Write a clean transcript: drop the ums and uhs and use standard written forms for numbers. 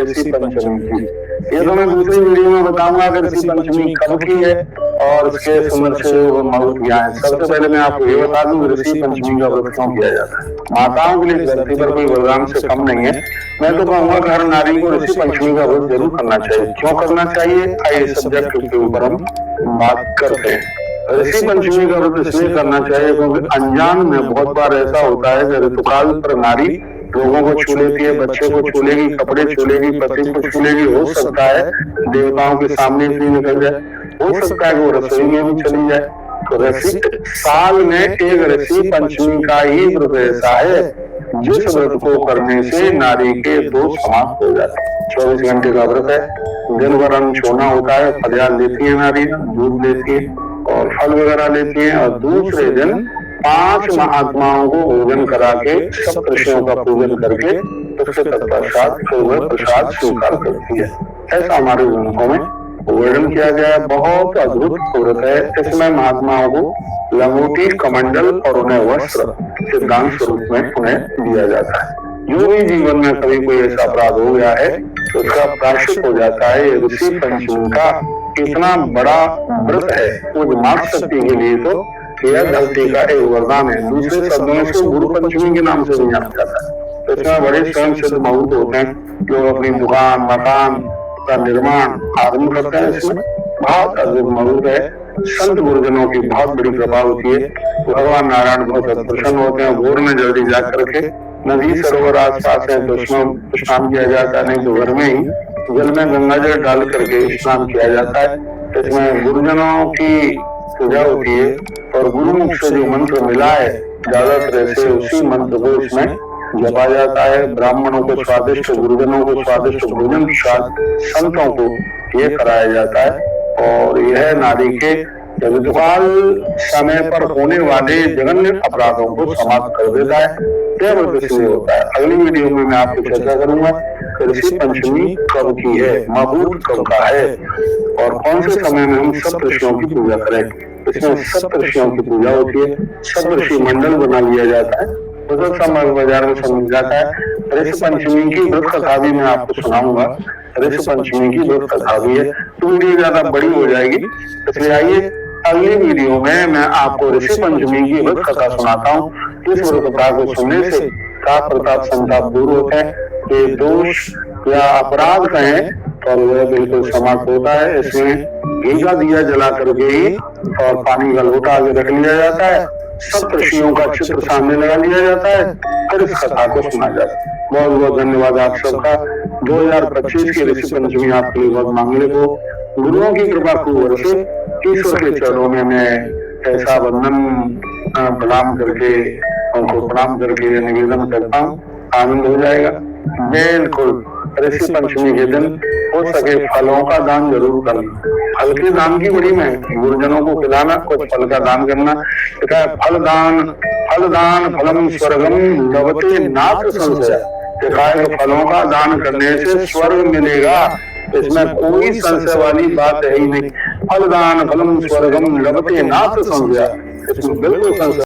ऋषि पंचमी की। ये तो मैं दूसरी वीडियो में बताऊंगा कि ऋषि पंचमी कब की है और इसके सुंदर से महत्व क्या है। सबसे पहले मैं आपको ये बता दूं ऋषि पंचमी का व्रत क्यों किया जाता है। माताओं के लिए इस धरती पर कोई वरदान से कम नहीं है। मैं तो कहूंगा कि हर नारी को ऋषि पंचमी का व्रत जरूर करना चाहिए। क्यों करना चाहिए, आइए सब्जेक्ट के ऊपर हम बात करते हैं। ऋषि पंचमी का व्रत इसलिए करना चाहिए क्योंकि अनजान में बहुत बार ऐसा होता है कि ऋतुकाल पर नारी लोगों को छू लेती है, बच्चे को छू लेगी, कपड़े छू लेगी, पति को छू लेगी। हो सकता है देवताओं के सामने भी निकल जाए, हो सकता है वो रसोई में भी चली जाए। तो ऋषि साल में एक ऋषि पंचमी का ही व्रत ऐसा है जिस व्रत को करने से नारी के दोष समाप्त हो जाते हैं। 24 घंटे का व्रत है, दिन भर अन्न छोड़ना होता है। फलियान लेती है नारी, दूध लेती है और फल वगैरह लेती है और दूसरे दिन 5 महात्माओं को भोजन करा के सब ऋषियों का पूजन करके उसके तत्पश्चात फिर वह प्रसाद स्वीकार करती है। ऐसा हमारे ग्रंथों में वर्णन किया गया है। बहुत अद्भुत व्रत है। इसमें महात्माओं को लंगोटी, कमंडल और उन्हें वस्त्र सिद्धांत स्वरूप में उन्हें दिया जाता है। जो भी जीवन में कभी कोई ऐसा अपराध हो गया है तो उसका प्रायश्चित हो जाता है। ये ऋषि पंचमी का इतना बड़ा व्रत है, वो मार्ग शक्ति के लिए तो यह धरती का एक वरदान है। दूसरे शब्दों में इसको गुरु पंचमी के नाम से भी जाना जाता है। इसमें बड़े स्वयं सिद्ध मुहूर्त होते हैं। लोग अपनी दुकान, मकान का निर्माण आरंभ करते हैं। इसमें बहुत अद्भुत मुहूर्त है। संत गुरुजनों की बहुत बड़ी कृपा होती है। भगवान नारायण बहुत प्रसन्न होते हैं। भोर में जल्दी जाकर के नदी सरोवर आसपास है तो उसमें स्नान किया जाता है, नहीं तो घर में ही जल में गंगा जल डाल करके स्नान किया जाता है। इसमें गुरुजनों की पूजा होती है और गुरुमुख से जो मंत्र मिला है ज्यादातर ऐसे उसी मंत्र को इसमें जपा जाता है। ब्राह्मणों को स्वादिष्ट, गुरुजनों को स्वादिष्ट भोजन, संतों को ये कराया जाता है और यह नारी के ऋतुकाल समय पर होने वाले जघन्य अपराधों को समाप्त कर देता है। यह व्रत इसलिए होता है। अगली वीडियो में मैं आपको चर्चा करूंगा ऋषि पंचमी कब की है, मुहूर्त कब का है और कौन से समय में हम सप्त ऋषियों की पूजा करें। इसमें सप्त ऋषियों की पूजा होती है। सप्त ऋषि मंडल बना लिया जाता है, बाजार में समझ जाता है। ऋषि पंचमी की व्रत कथा भी मैं आपको सुनाऊंगा। ऋषि पंचमी की व्रत कथा भी है तो वीडियो ज्यादा बड़ी हो जाएगी, इसलिए आइए अगली वीडियो में मैं आपको ऋषि पंचमी की व्रत कथा सुनाता हूँ। इस व्रत कथा को सुनने से ताप प्रताप संताप दूर होते हैं, ये दोष या अपराध कहें और वह बिल्कुल समाप्त होता है। इसमें घी का दिया जला करके ही और पानी का लोटा आगे रख लिया जाता है। सब ऋषियों का चित्र सामने लगा लिया जाता है, फिर इस कथा को सुना जाता है। बहुत बहुत धन्यवाद आप सबका। 2025 की ऋषि पंचमी आपके लिए बहुत मांगलिक हो। गुरुओं की कृपा खूब बरसे। ईश्वर के चरणों में मैं ऐसा वंदन प्रणाम करके उनको प्रणाम करके निवेदन करता हूँ, आनंद हो जाएगा। बिल्कुल ऋषि पंचमी के दिन हो सके फलों का दान जरूर करना। फल के दान की बड़ी में गुरुजनों को खिलाना, कुछ फल का दान करना। फल दान फलम स्वर्गम लभते नाथ संशय। फलों का दान करने से स्वर्ग मिलेगा, इसमें कोई संशय वाली बात है ही नहीं। फल दान फलम स्वर्गम लभते नाथ संशय, इसमें बिल्कुल संशय